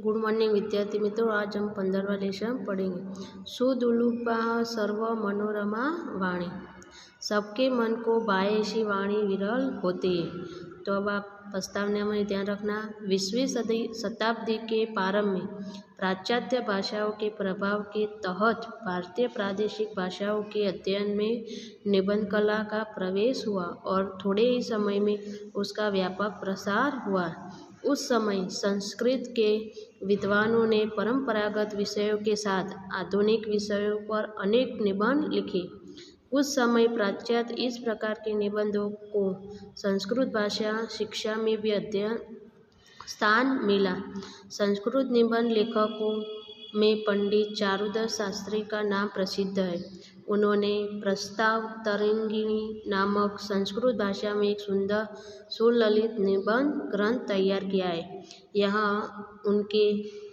Good morning विद्यार्थी मित्रों, आज हम 15वां लेसन पढ़ेंगे। सुदुलुपा सर्व मनोरमा वाणी, सबके मन को भाए ऐसी वाणी विरल होती है। तो अब आप प्रस्तावना में ध्यान रखना। 20वीं शताब्दी के प्रारंभ में पाश्चात्य भाषाओं के प्रभाव के तहत भारतीय प्रादेशिक भाषाओं के अध्ययन में निबंध कला का प्रवेश हुआ और थोड़े ही समय में उसका व्यापक प्रसार हुआ। उस समय संस्कृत के विद्वानों ने परंपरागत विषयों के साथ आधुनिक विषयों पर अनेक निबंध लिखे। उस समय पाश्चात्य इस प्रकार के निबंधों को संस्कृत भाषा शिक्षा में भी अध्ययन स्थान मिला। संस्कृत निबंध लेखकों में पंडित चारुदत्त शास्त्री का नाम प्रसिद्ध है। उन्होंने प्रस्ताव तरंगिणी नामक संस्कृत भाषा में एक सुंदर सुललित निबंध ग्रंथ तैयार किया है। यहाँ उनके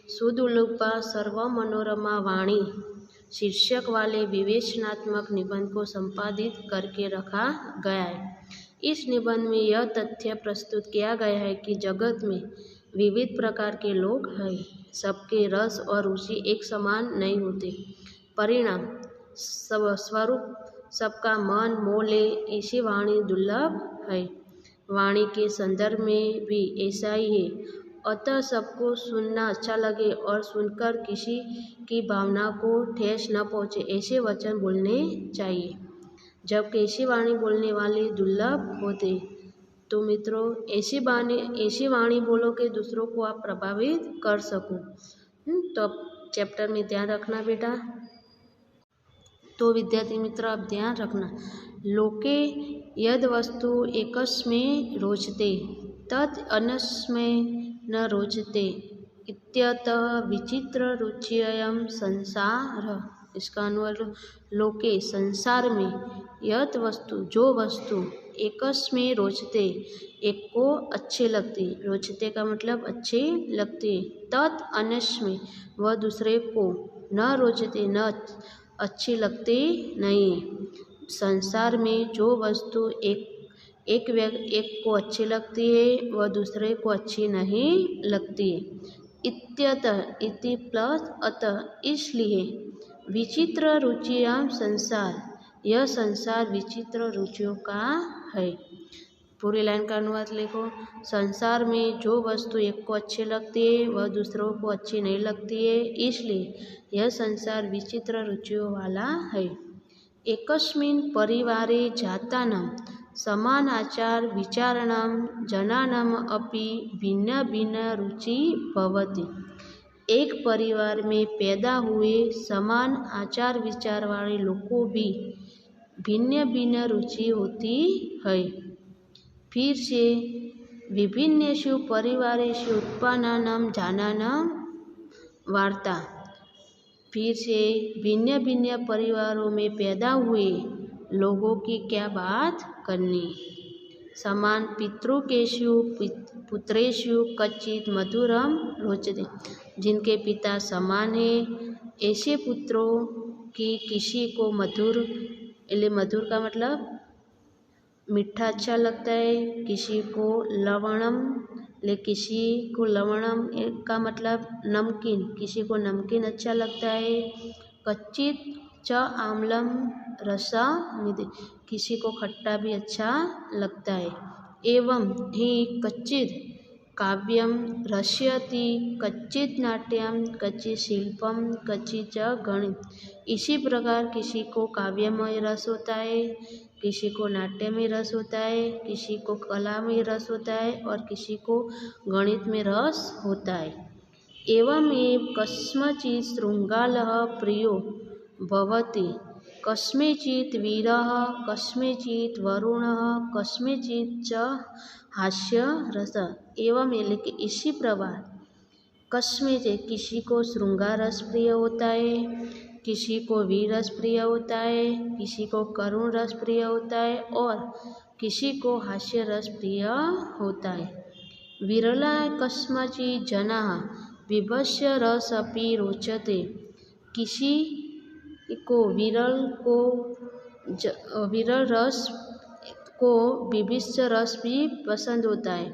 सुदुलुपा सर्व मनोरमा वाणी शीर्षक वाले विवेचनात्मक निबंध को संपादित करके रखा गया है। इस निबंध में यह तथ्य प्रस्तुत किया गया है कि जगत में विविध प्रकार के लोग हैं, सबके रस और रुचि एक समान नहीं होते। परिणाम स्वरूप सबका मन मोह ले ऐसी वाणी दुर्लभ है। वाणी के संदर्भ में भी ऐसा ही है। अतः सबको सुनना अच्छा लगे और सुनकर किसी की भावना को ठेस न पहुँचे ऐसे वचन बोलने चाहिए, जबकि ऐसी वाणी बोलने वाले दुर्लभ होते। तो मित्रों, ऐसी वाणी बोलो कि दूसरों को आप प्रभावित कर सको। तो अब चैप्टर में ध्यान रखना बेटा। तो विद्यार्थी मित्र, आप ध्यान रखना। लोके यद वस्तु एकस्मै रोचते तत् अन्यस्मै न रोचते इत्यतः विचित्र रुच्ययं संसार। इसका अनुवाद, लोके संसार में यद वस्तु जो वस्तु एकस्मै रोचते एक को अच्छे लगती, रोचते का मतलब अच्छी लगती, तत् अन्यस्मै वह दूसरे को, न रोचते न अच्छी लगती नहीं। संसार में जो वस्तु एक को अच्छी लगती है वह दूसरे को अच्छी नहीं लगती। इत्यतः इति प्लस अतः इसलिए, विचित्र रुचियां संसार यह संसार विचित्र रुचियों का है। पूरी लाइन का अनुवाद लिखो। संसार में जो वस्तु एक को अच्छी लगती है वह दूसरों को अच्छी नहीं लगती है, इसलिए यह संसार विचित्र रुचियों वाला है। एकस्मिन् परिवारे जातानां समान आचार विचाराणां जनानाम् अपि भिन्न भिन्न रुचि भवति। एक परिवार में पैदा हुए समान आचार विचार वाले लोगों भी भिन्न भिन्न रुचि होती है। फिर से विभिन्नेषु परिवारेषु उत्पन्नानां जनानां वार्ता। फिर से भिन्न भिन्न परिवारों में पैदा हुए लोगों की क्या बात करनी। समान पितृकेषु पुत्रेषु कच्चित् मधुरं रोचते। जिनके पिता समान हैं ऐसे पुत्रों की किसी को मधुर, मधुर का मतलब मीठा अच्छा लगता है, किसी को लवणम, किसी को लवणम का मतलब नमकीन, किसी को नमकीन अच्छा लगता है। कच्चित च आम्लम रसमिति, किसी को खट्टा भी अच्छा लगता है। एवं ही कच्चित काव्यम रसयति कच्चित नाट्यम कच्चित शिल्पम कच्चित च गणित। इसी प्रकार किसी को काव्य में रस होता है, किसी को नाट्य में रस होता है, किसी को कला में रस होता है और किसी को गणित में रस होता है। एवमेव कस्मचित् शृङ्गालः प्रियो भवति, कस्मैचित् वीरः, कस्मैचित् वरुणः, कस्मैचित् च हास्यरसः। एवं इसी प्रकार कस्मैचित् किसी को श्रृंगार रस प्रिय होता है, किसी को वीर रस प्रिय होता है, किसी को करुण रस प्रिय होता है और किसी को हास्य रस प्रिय होता है। विरला कस्मचित् जनाः विभस्य रस अपि रोचते। किसी को विरल रस को विभत्स रस भी पसंद होता है।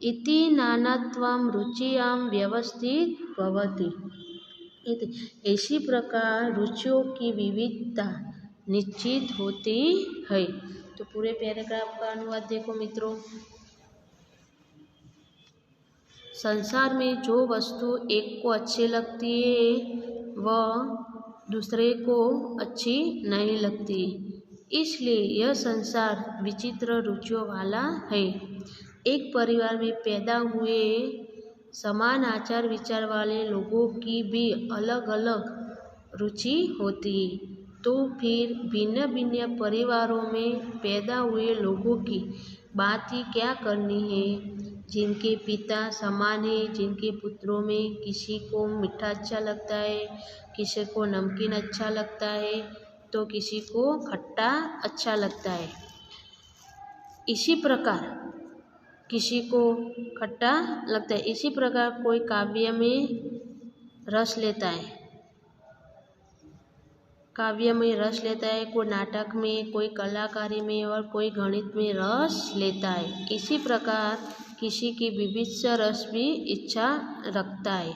इति नानात्वं रुचियां व्यवस्थित भवति। इसी प्रकार रुचियों की विविधता निश्चित होती है। तो पूरे पैराग्राफ का अनुवाद देखो मित्रों। संसार में जो वस्तु एक को अच्छी लगती है वह दूसरे को अच्छी नहीं लगती, इसलिए यह संसार विचित्र रुचियों वाला है। एक परिवार में पैदा हुए समान आचार विचार वाले लोगों की भी अलग अलग रुचि होती है, तो फिर भिन्न भिन्न परिवारों में पैदा हुए लोगों की बात ही क्या करनी है। जिनके पिता समान है, जिनके पुत्रों में किसी को मीठा अच्छा लगता है, किसी को नमकीन अच्छा लगता है, तो किसी को खट्टा अच्छा लगता है। इसी प्रकार किसी को खट्टा लगता है। इसी प्रकार कोई काव्य में रस लेता है, कोई नाटक में, कोई कलाकारी में और कोई गणित में रस लेता है। इसी प्रकार किसी की विविध रस भी इच्छा रखता है।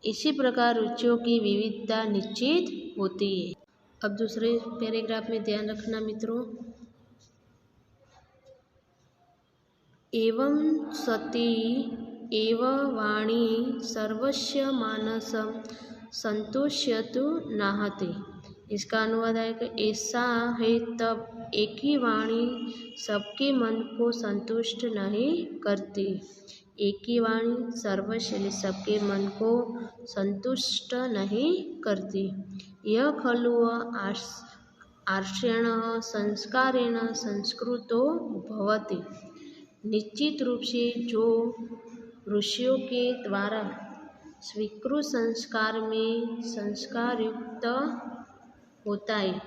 इसी प्रकार रुचियों की विविधता निश्चित होती है। अब दूसरे पैराग्राफ में ध्यान रखना मित्रों। एवं सती एव वाणी सर्वस्य मानसं संतुष्यतु नाहते। इसका अनुवाद है कि ऐसा है तब एक ही वाणी सबके मन को संतुष्ट नहीं करती। एक ही वाणी सर्वस्य सबके मन को संतुष्ट नहीं करती। यह खलु आर्षेण संस्कारेण संस्कृतो भवति। निश्चित रूप से जो ऋषियों के द्वारा स्वीकृत संस्कार में संस्कार युक्त होता है।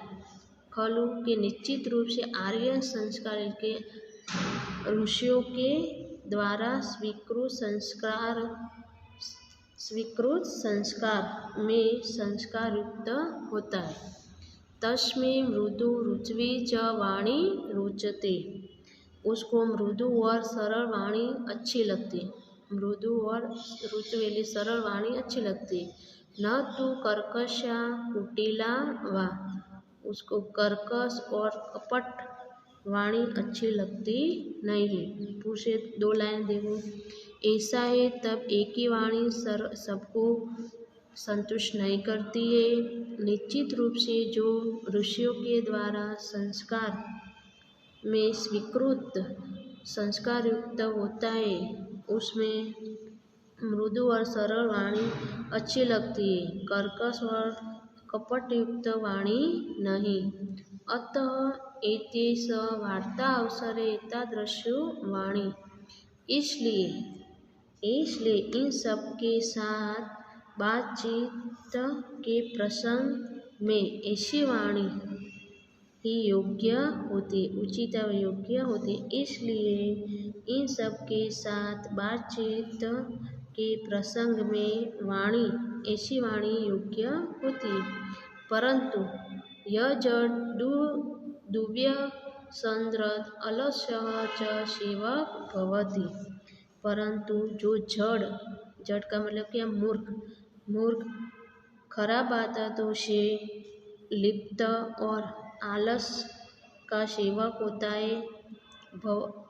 खलु के निश्चित रूप से आर्य संस्कार के ऋषियों के द्वारा स्वीकृत संस्कार में संस्कार युक्त होता है। तस्मै मृदु रुचवी च वाणी रुचते। उसको मृदु और सरल वाणी अच्छी लगती। मृदु और रुचवेली सरल वाणी अच्छी लगती। न तो कर्कशा कुटिला वा। उसको कर्कश और कपट वाणी अच्छी लगती नहीं है। पूछे 2 लाइन देखो। ऐसा है तब एक ही वाणी सबको संतुष्ट नहीं करती है। निश्चित रूप से जो ऋषियों के द्वारा संस्कार में स्वीकृत संस्कार युक्त होता है उसमें मृदु और सरल वाणी अच्छी लगती है, कर्कश और कपट युक्त वाणी नहीं। अतः एतेष वार्ता अवसरे एतादृशु वाणी। इसलिए इन सब के साथ बातचीत के प्रसंग में ऐसी वाणी ही योग्य होती, उचित और योग्य होती। इसलिए इन सब के साथ बातचीत के प्रसंग में ऐसी वाणी योग्य होती। परंतु यह जड़ दुव्य संद्रत अलस्यः च सेवक भवति। परंतु जो जड़ का मतलब क्या, मूर्ख खराब आदतों से लिप्त और आलस का सेवक होता है।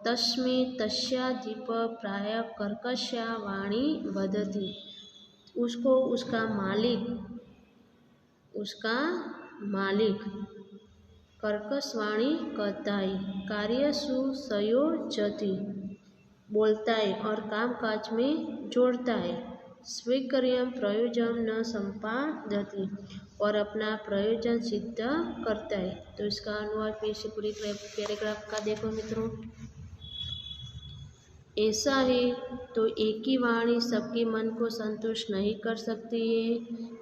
तस्मै तस्याधिप प्राय कर्कशा वाणी वदति। उसको उसका मालिक कर्कश वाणी कहता है। कार्यसु संयोजति। बोलता है और कामकाज में जोड़ता है। स्वीकार्यं प्रयोजन न संपादति। और अपना प्रयोजन सिद्ध करता है। तो इसका अनुवाद फिर से पूरी पैराग्राफ का देखो मित्रों। ऐसा है तो एक ही वाणी सबके मन को संतुष्ट नहीं कर सकती है।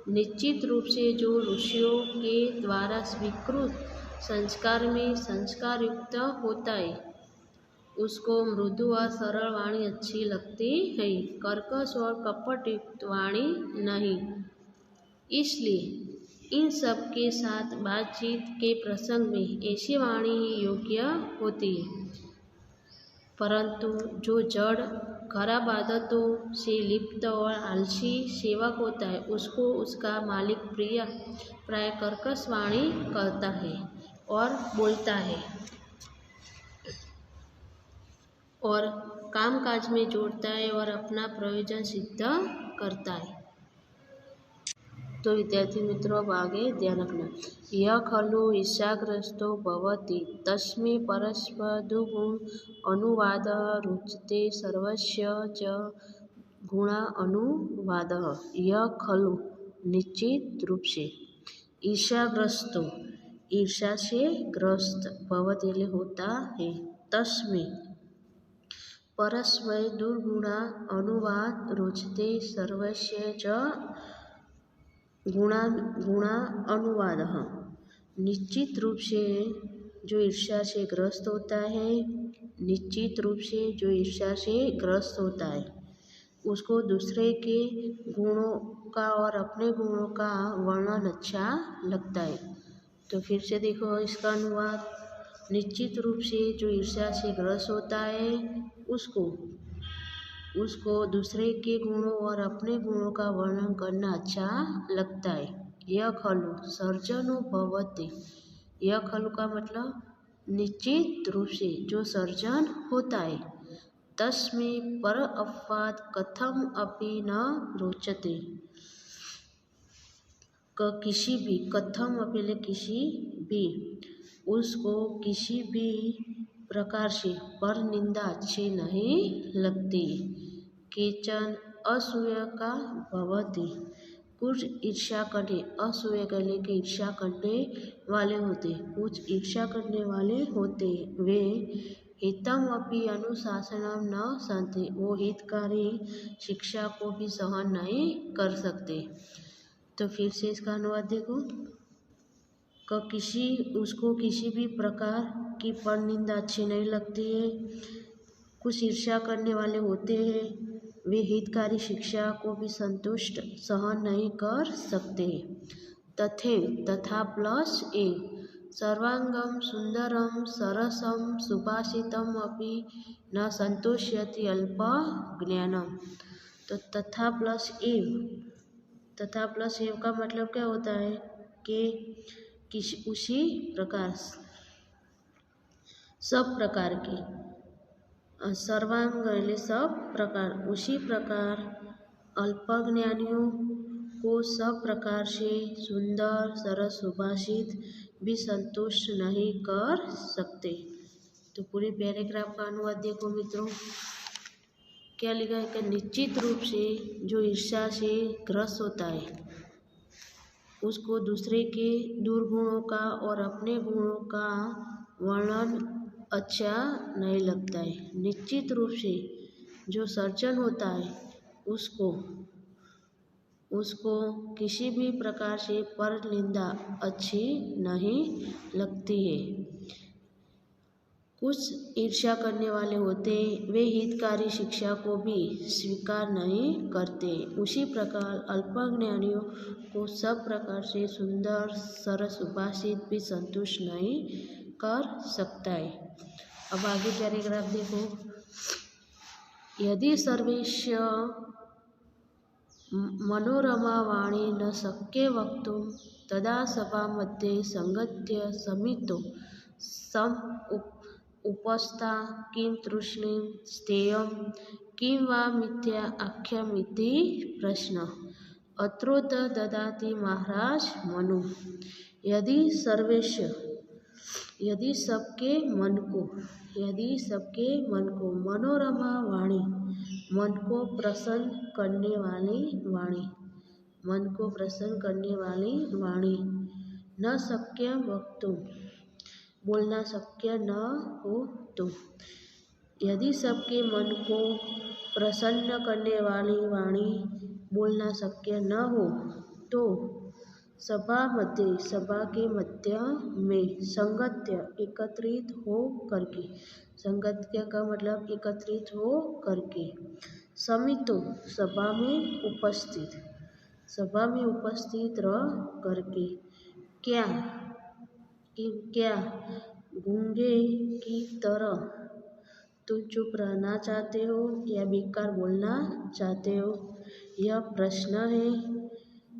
निश्चित रूप से जो ऋषियों के द्वारा स्वीकृत संस्कार में संस्कार युक्त होता है उसको मृदु और सरल वाणी अच्छी लगती है, कर्कश और कपट युक्त वाणी नहीं। इसलिए इन सब के साथ बातचीत के प्रसंग में ऐसी वाणी ही योग्य होती है। परंतु जो जड़ खराब आदतों से लिप्त और आलसी सेवक होता है, उसको उसका मालिक प्राय कर्कश वाणी करता है और बोलता है और कामकाज में जोड़ता है और अपना प्रयोजन सिद्ध करता है। तो विद्यार्थी मित्रों, अब आगे ध्यान रखना। यह खलु ईर्ष्याग्रस्तो भवति तस्मै परस्पदुगुण अनुवाद रुचते सर्वस्य च गुणा अनुवाद। यह खलु निश्चित रूप से ईर्ष्याग्रस्तो ईर्ष्या से ग्रस्त भवति होता है तस्मै परस्मै दुर्गुणा अनुवाद रुचते सर्वस्य च गुणा अनुवाद। निश्चित रूप से जो ईर्ष्या से ग्रस्त होता है, निश्चित रूप से जो ईर्ष्या से ग्रस्त होता है, उसको दूसरे के गुणों का और अपने गुणों का वर्णन अच्छा लगता है। तो फिर से देखो इसका अनुवाद। निश्चित रूप से जो ईर्ष्या से ग्रस्त होता है, उसको दूसरे के गुणों और अपने गुणों का वर्णन करना अच्छा लगता है। यह खलु सर्जनो भवति। यह खलु का मतलब निश्चित रूप से जो सर्जन होता है। तस्मै पर अपवाद कथम अपि न रोचते। किसी भी, कथम अपि किसी भी, उसको किसी भी प्रकार से पर निंदा अच्छी नहीं लगती। केचन असूया का भवति। कुछ ईर्ष्या करने, असूया करने के ईर्ष्या करने वाले होते, कुछ ईर्ष्या करने वाले होते, वे हितम अपि अनुशासनम न सहते। वो हितकारी शिक्षा को भी सहन नहीं कर सकते। तो फिर से इसका अनुवाद देखो। उसको किसी भी प्रकार की पर निंदा अच्छी नहीं लगती है। कुछ ईर्ष्या करने वाले होते हैं, वे हितकारी शिक्षा को भी संतुष्ट सहन नहीं कर सकते। तथा प्लस ए सर्वांगम सुंदरम सरसम सुभाषितम अपि न संतोष्यति अल्प ज्ञानम। तो तथा प्लस एव का मतलब क्या होता है कि उसी प्रकार सब प्रकार के सर्वांग सब प्रकार, उसी प्रकार अल्पज्ञानियों को सब प्रकार से सुंदर सरस सुभाषित भी संतुष्ट नहीं कर सकते। तो पूरे पैराग्राफ का अनुवाद देखो मित्रों। क्या लिखा है कि निश्चित रूप से जो ईर्ष्या से ग्रस्त होता है, उसको दूसरे के दुर्गुणों का और अपने गुणों का वर्णन अच्छा नहीं लगता है। निश्चित रूप से जो सर्जन होता है, उसको किसी भी प्रकार से पर निंदा अच्छी नहीं लगती है। कुछ ईर्ष्या करने वाले होते, वे हितकारी शिक्षा को भी स्वीकार नहीं करते। उसी प्रकार अल्पज्ञानियों को सब प्रकार से सुंदर सरस सुभाषित भी संतुष्ट नहीं कर सकता है। अब आगे पैराग्राफ देखो। यदि सर्वेश्य मनोरमा वाणी न शक्य वक्तुं तदा सभा मध्ये संगत्य समितो सम उपस्था किं तृष्णीं स्थेयं किं वा मिथ्या आख्यमिति प्रश्न। अत्रोत ददाति महाराज मनु। यदि सबके मन को मनोरमा वाणी, मन को प्रसन्न करने वाली न शक्य वक्तुं, बोलना शक्य न हो तो। यदि सबके मन को प्रसन्न करने वाली वाणी बोलना शक्य न हो तो सभा के मध्य में संगत्य एकत्रित हो करके, संगत्य का मतलब एकत्रित हो करके, समितो सभा में उपस्थित रह करके, क्या गूंगे की तरह तुम चुप रहना चाहते हो या बेकार बोलना चाहते हो, यह प्रश्न है।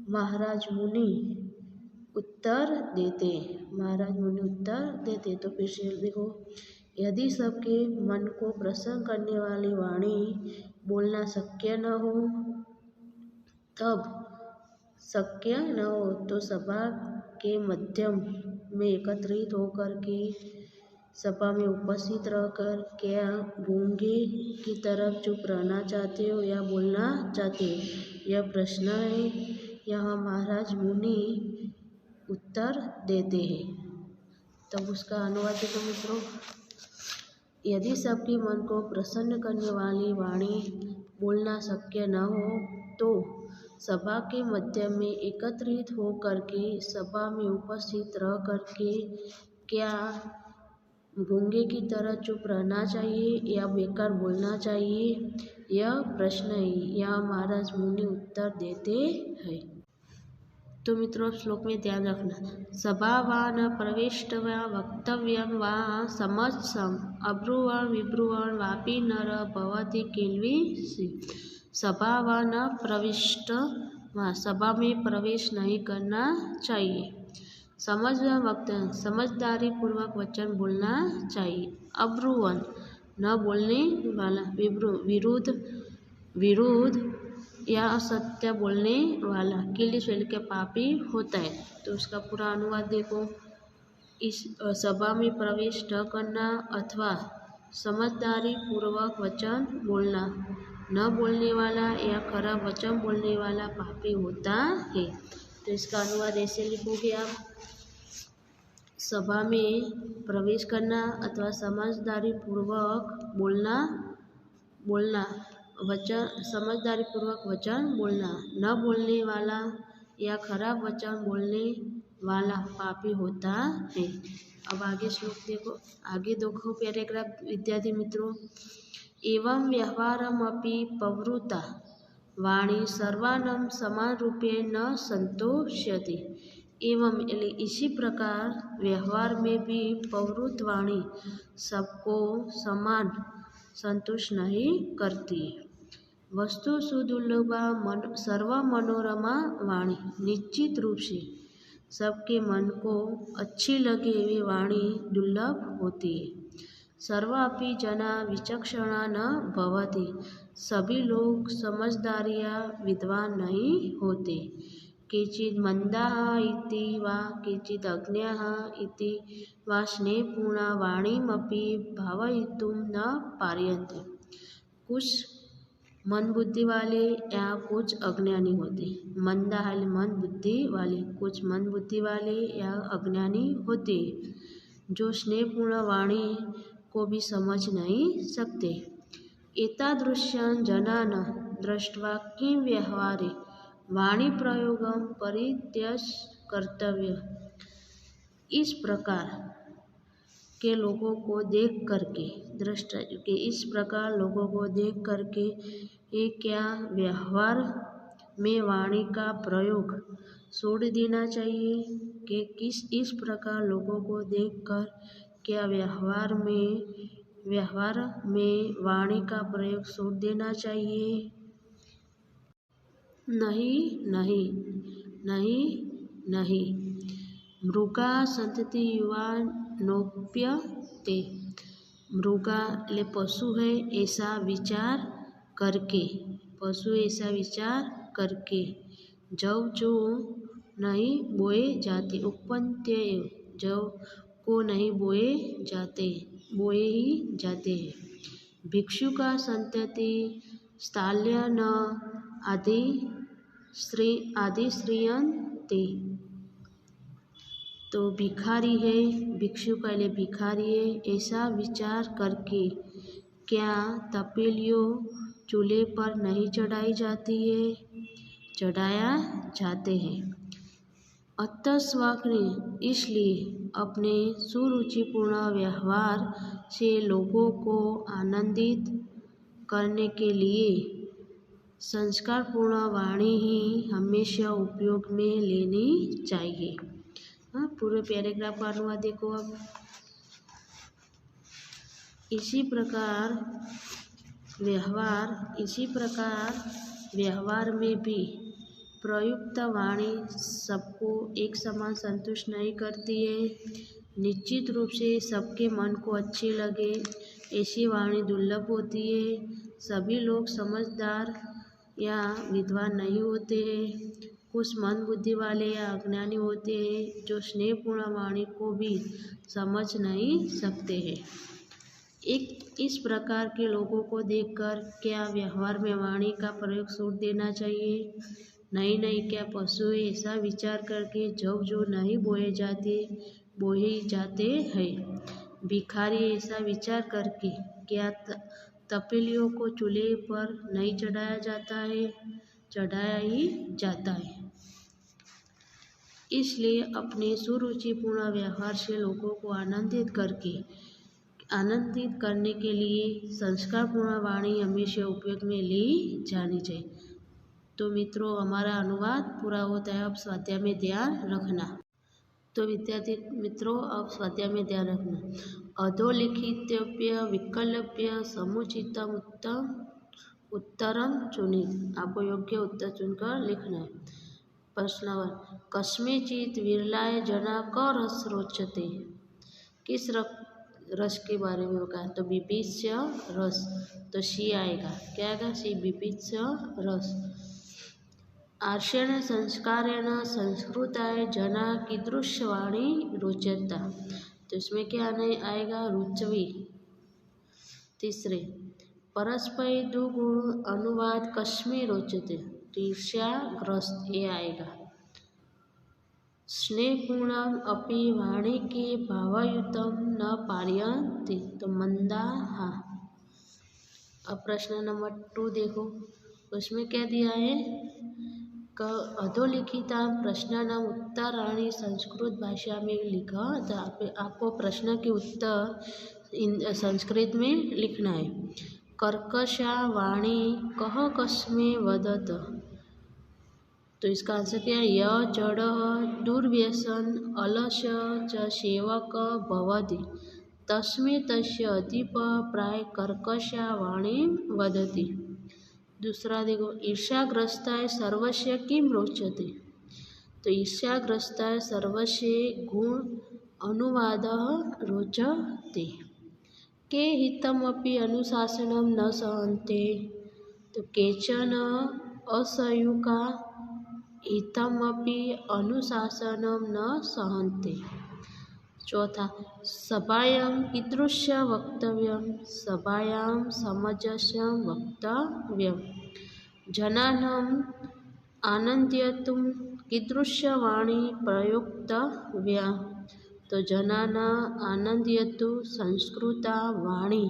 महाराज मुनि उत्तर देते। महाराज मुनि उत्तर देते। तो फिर से देखो, यदि सबके मन को प्रसन्न करने वाली वाणी बोलना शक्य न हो, तब शक्य न हो तो सभा के मध्यम में एकत्रित होकर के, सभा में उपस्थित रहकर क्या गूंगे की तरफ चुप रहना चाहते हो या बोलना चाहते हो, यह प्रश्न है। यहाँ महाराज मुनि उत्तर देते हैं। तब उसका अनुवाद देखो मित्रों, यदि सबके मन को प्रसन्न करने वाली वाणी बोलना शक्य न हो तो सभा के मध्य में एकत्रित हो करके, सभा में उपस्थित रह करके क्या गूंगे की तरह चुप रहना चाहिए या बेकार बोलना चाहिए, यह प्रश्न है। यह महाराज मुनि उत्तर देते हैं। तो मित्रों श्लोक में ध्यान रखना, सभा वा न प्रविष्ट वा वक्तव्यम वा समत्सम अब्रुवण विब्रुवण वापि नर भवति किल्बिषि। सभा वा न प्रविष्ट वा, सभा में प्रवेश नहीं करना चाहिए। समझदारी पूर्वक वचन बोलना चाहिए। अब्रुवन न बोलने वाला, विरुद्ध या असत्य बोलने वाला, किल्बिष के पापी होता है। तो उसका पूरा अनुवाद देखो, इस सभा में प्रवेश न करना अथवा समझदारी पूर्वक वचन बोलना, न बोलने वाला या खराब वचन बोलने वाला पापी होता है। तो इसका अनुवाद ऐसे लिखोगे आप, सभा में प्रवेश करना अथवा समझदारी पूर्वक बोलना वचन, समझदारी पूर्वक वचन बोलना, न बोलने वाला या खराब वचन बोलने वाला पापी होता है। अब आगे श्लोक देखो, आगे देखो पैराग्राफ विद्यार्थी मित्रों, एवं व्यवहारमपि प्रवृत्ता वाणी सर्वानं समान रूपेण न संतोष्यति। एवं इसी प्रकार व्यवहार में भी प्रवृत्त वाणी सबको समान संतुष्ट नहीं करती। वस्तु सुदुर्लभा सर्व मनोरमा वाणी, निश्चित रूप से सबके मन को अच्छी लगे वे वाणी दुर्लभ होती है। सर्वापि जना विचक्षणा न भवति, सभी लोग समझदारिया विद्वान नहीं होते। केचित् मंदाः इति वा केचित् अज्ञाः इति वा स्नेहपूर्णा वाणीमपि भावयितुं न पार्यन्ते। कुछ मन बुद्धि वाले या कुछ अज्ञानी होते। मंदा है मन बुद्धि वाले, कुछ मन बुद्धि वाले या अज्ञानी होते जो स्नेहपूर्ण वाणी को भी समझ नहीं सकते। एतादृशान् जनान् दृष्ट्वा किं व्यवहारे वाणी प्रयोगं परित्यज्य कर्तव्य। इस प्रकार के लोगों को देख करके, दृष्टा के इस प्रकार लोगों को देख करके ये क्या व्यवहार में वाणी का प्रयोग छोड़ देना चाहिए, कि इस प्रकार लोगों को देखकर क्या व्यवहार में वाणी का प्रयोग छोड़ देना चाहिए। नहीं नहीं नहीं नहीं। मृगा संतति युवा नोप्यते। मृगा ले पशु है ऐसा विचार करके, पशु ऐसा विचार करके, जब जो नहीं बोए जाते, उपपन्त्य जब को नहीं बोए ही जाते हैं। भिक्षु का संतति स्थाल्य न आदि श्रियन्ते। तो भिखारी है, भिक्षु का लिए भिखारी है ऐसा विचार करके क्या तपेलियों चूल्हे पर नहीं चढ़ाई जाती है, चढ़ाया जाते हैं। अतस्वाग्ने, इसलिए अपने सुरुचिपूर्ण व्यवहार से लोगों को आनंदित करने के लिए संस्कारपूर्ण वाणी ही हमेशा उपयोग में लेनी चाहिए। पूरे पैराग्राफ का अनुवाद देखो अब, इसी प्रकार व्यवहार में भी प्रयुक्त वाणी सबको एक समान संतुष्ट नहीं करती है। निश्चित रूप से सबके मन को अच्छी लगे ऐसी वाणी दुर्लभ होती है। सभी लोग समझदार या विद्वान नहीं होते हैं। कुछ मंद बुद्धि वाले या अज्ञानी होते हैं जो स्नेहपूर्ण वाणी को भी समझ नहीं सकते हैं। इस प्रकार के लोगों को देखकर क्या व्यवहार में वाणी का प्रयोग छोड़ देना चाहिए? नहीं, क्या पशु ऐसा विचार करके जब जो नहीं बोए जाते हैं? भिखारी ऐसा विचार करके क्या तपेलियों को चूल्हे पर नहीं चढ़ाया ही जाता है। इसलिए अपने सुरुचिपूर्ण व्यवहार से लोगों को आनंदित करने के लिए संस्कारपूर्ण वाणी हमेशा उपयोग में ली जानी चाहिए। तो मित्रों, हमारा अनुवाद पूरा होता है। अब स्वाध्याय में ध्यान रखना। तो विद्यार्थी मित्रों, अब स्वाध्याय में ध्यान रखना। अधोलिखितव्य विकल्प्य समुचितम उत्तरम चुनित। आपको योग्य उत्तर चुनकर लिखना है। प्रश्न 1, कस्मिंश्चित् विरलाय जना क रस रोचते। किस रस के बारे में होगा? तो बीभत्स्य रस। तो सी आएगा। क्या आएगा? सी, बीभत्स्य रस। आर्षेण संस्कारेण संस्कृताय जना कीदृशवाणी रोचता। तो इसमें क्या आएगा? रुचवी। तीसरे, परस्पैर्दुगुण अनुवाद कस्मिन् रोचते। ईर्ष्याग्रस्त, ये आएगा। स्नेहपूर्णम अपि वाणी के भावयुतम न पारयन्ति। तो मंदाः। अब प्रश्न नंबर 2 देखो, उसमें क्या दिया है? अधोलिखिता प्रश्नानां उत्तराणि संस्कृत भाषा में लिखा। तो आपको प्रश्न के उत्तर संस्कृत में लिखना है। कर्कशा वाणी कः कस्मै वदत। तो इसका आंसर क्या है? य जड़ः दुर्व्यसन अलस च सेवक भवति तस्मै तस्य अतीप प्राय कर्कशा वाणी वदति। दूसरा देखो, ईर्ष्याग्रस्ताय सर्वस्य किं रोचते। तो ईर्ष्याग्रस्ताय सर्वस्य गुण अनुवादः रोचते। के हितमपि अनुशासनं न सहन्ते। तो केचन असंयुगा हितमपि अनुशासनं न सहन्ते। चौथा, सभायां कीदृशं वक्तव्यं। सभायां समंजसं वक्तव्यं। जनानाम् आनन्दयितुं कीदृशवाणी प्रयोक्तव्या। तो जनानां आनन्दयितुं संस्कृता वाणी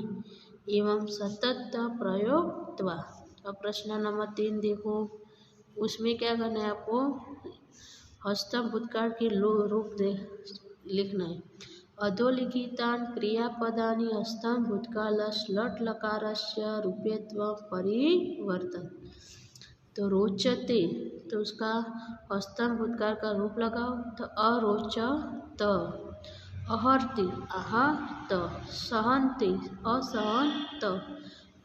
एवं सतत प्रयोक्तव्या। अब प्रश्न नंबर 3 देखो, उसमें क्या करना है आपको? हस्तम भूतकाल के रूप लिखना है। अधोलिखितान् क्रियापदानि हस्तम भूतकालस्य लट् लकारस्य रूपत्वं परिवर्तत। तो रोचते, तो उसका हस्तम भूतकाल का रूप लगाओ। तो अरोचत, अहर्ति आहत, सहन्ति असहन्त,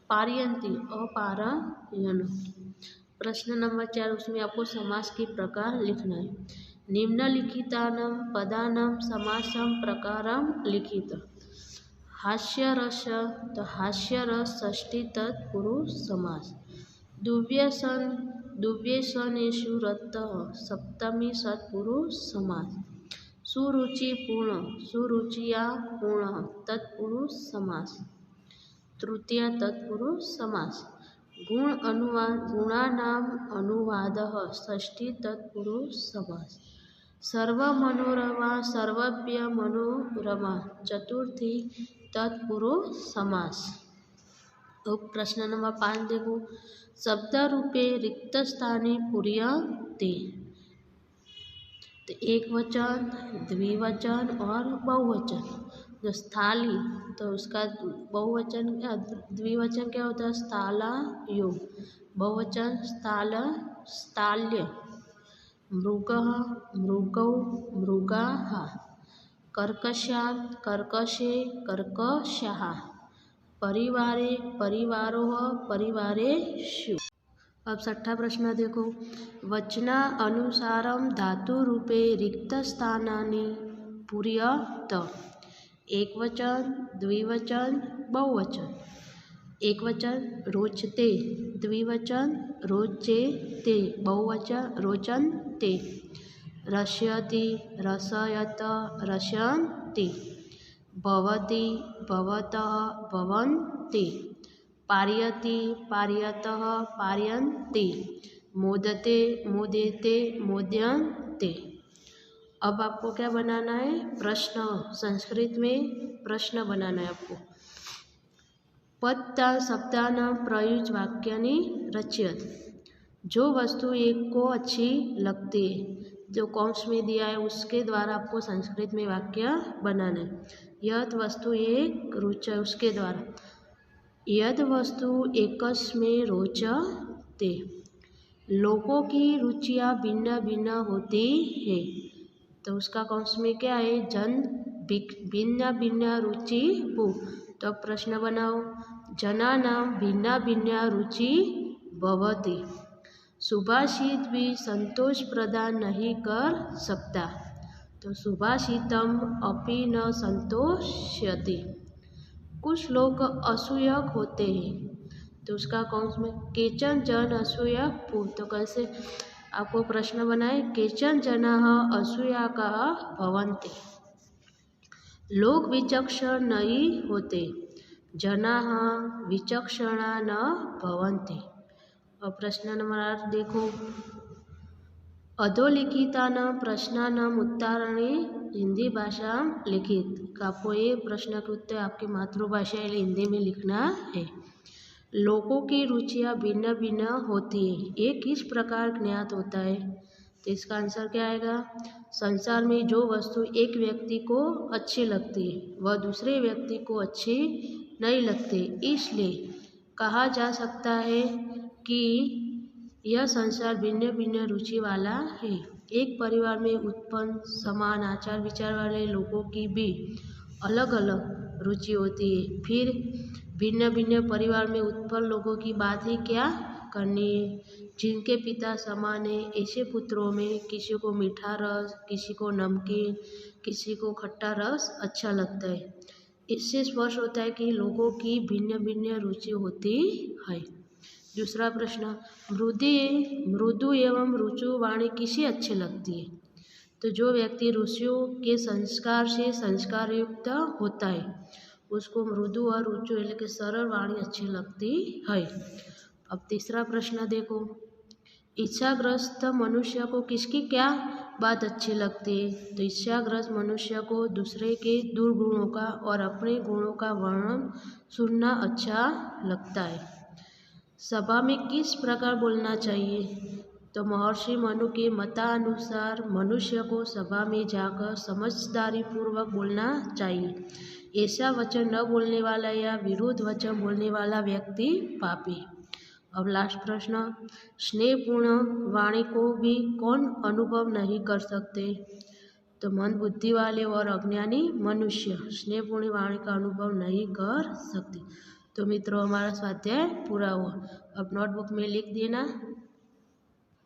पारयन्ति अपारयन्। प्रश्न नंबर 4, उसमें आपको समास के प्रकार लिखना है। निम्नलिखितानां पदानां समासं प्रकारं लिखित। हास्यरस। तो हास्यरस षष्ठी तत्पुरुष समास। दुव्यसनेषु रतः सप्तमी सत्पुरुष समास। सुरुचिपूर्ण, सुरुचिया पूर्ण तत्पुरुष समास। तृतीया तत्पुरुष समास। गुणानाम् अनुवादः षष्ठी तत्पुरुष समास। सर्वमनोरमा सर्वज्ञ मनोरमा चतुर्थी तत्पुरुष समास। तो प्रश्न नंबर 5 देखो, शब्द रूपे रिक्त स्थाने पूर्यते। तो एक वचन, द्विवचन और बहुवचन। जो स्थाली, तो उसका बहुवचन द्विवचन क्या होता है? स्थालयो। बहुवचन स्थाल्य। मृगः मृगौ मृगाः। कर्कशात् कर्कशे कर्कशाः। परिवारे, परिवारोः, परिवारेषु। अब 6ठा प्रश्न देखो, वचना अनुसारम धातु रूपे रिक्तस्थानानि पूरयत। एकवचन, द्विवचन, बहुवचन। एकवचन रोचते, द्विवचन रोचेते, बहुवचन रोचन्ते। रसयति, रसयत, रसन्ति। भवति, भवतः, भवन्ति। पार्यति, पार्यतः, पार्यन्ति। मोदते, मोदेते, मोद्यन्ते। अब आपको क्या बनाना है? प्रश्न। संस्कृत में प्रश्न बनाना है आपको। पद शब्दानां प्रयुज वाक्यानि रचयत। जो वस्तु एक को अच्छी लगती है, जो कौंस में दिया है उसके द्वारा आपको संस्कृत में वाक्य बनाना है। यद वस्तु एक रुच, उसके द्वारा यद वस्तु एकस्मै रोचते। लोगों की रुचियाँ भिन्न भिन्न होती है, तो उसका कौंस में क्या है? जन भिन्न भिन्न रुचि पु। तो प्रश्न बनाओ, जनानां भिन्न भिन्न रुचि भवति। सुभाषित भी संतोष प्रदान नहीं कर सकता, तो सुभाषितम अपि न संतोष्यति। कुछ लोग असूयक होते हैं, तो उसका कौंस में केचन जन असूयक पु। तो कैसे आपको प्रश्न बनाए? केचन जनाः असूयकाः भवन्ति। लोग विचक्षण नहीं होते, जनाः विचक्षणा न भवन्ति। और प्रश्न नंबर 8 देखो, अधोलिखितानां प्रश्नानाम् उत्तराणि हिंदी भाषा लिखित। आपको ये प्रश्न के उत्तर आपकी मातृभाषा यानी हिंदी में लिखना है। लोगों की रुचियाँ भिन्न भिन्न होती है, ये किस प्रकार ज्ञात होता है? तो इसका आंसर क्या आएगा? संसार में जो वस्तु एक व्यक्ति को अच्छी लगती है वह दूसरे व्यक्ति को अच्छी नहीं लगती, इसलिए कहा जा सकता है कि यह संसार भिन्न भिन्न रुचि वाला है। एक परिवार में उत्पन्न समान आचार विचार वाले लोगों की भी अलग अलग रुचि होती है, फिर भिन्न भिन्न परिवार में उत्पन्न लोगों की बात ही क्या करनी है। जिनके पिता समान है, ऐसे पुत्रों में किसी को मीठा रस, किसी को नमकीन, किसी को खट्टा रस अच्छा लगता है। इससे स्पष्ट होता है कि लोगों की भिन्न भिन्न रुचि होती है। दूसरा प्रश्न, मृदु एवं रुचु वाणी किसे अच्छी लगती है? तो जो व्यक्ति रुचियों के संस्कार से संस्कार युक्त होता है उसको मृदु और रुचु यानी कि सरल वाणी अच्छी लगती है। अब तीसरा प्रश्न देखो, इच्छाग्रस्त मनुष्य को किसकी क्या बात अच्छी लगती है? तो इच्छाग्रस्त मनुष्य को दूसरे के दुर्गुणों का और अपने गुणों का वर्णन सुनना अच्छा लगता है। सभा में किस प्रकार बोलना चाहिए? तो महर्षि मनु के मतानुसार मनुष्य को सभा में जाकर समझदारी पूर्वक बोलना चाहिए। ऐसा वचन न बोलने वाला या विरुद्ध वचन बोलने वाला व्यक्ति पापी। अब लास्ट प्रश्न, स्नेहपूर्ण वाणी को भी कौन अनुभव नहीं कर सकते? तो मंद बुद्धि वाले और अज्ञानी मनुष्य स्नेहपूर्ण वाणी का अनुभव नहीं कर सकते। तो मित्रों, हमारा स्वाध्याय पूरा हुआ। अब नोटबुक में लिख देना।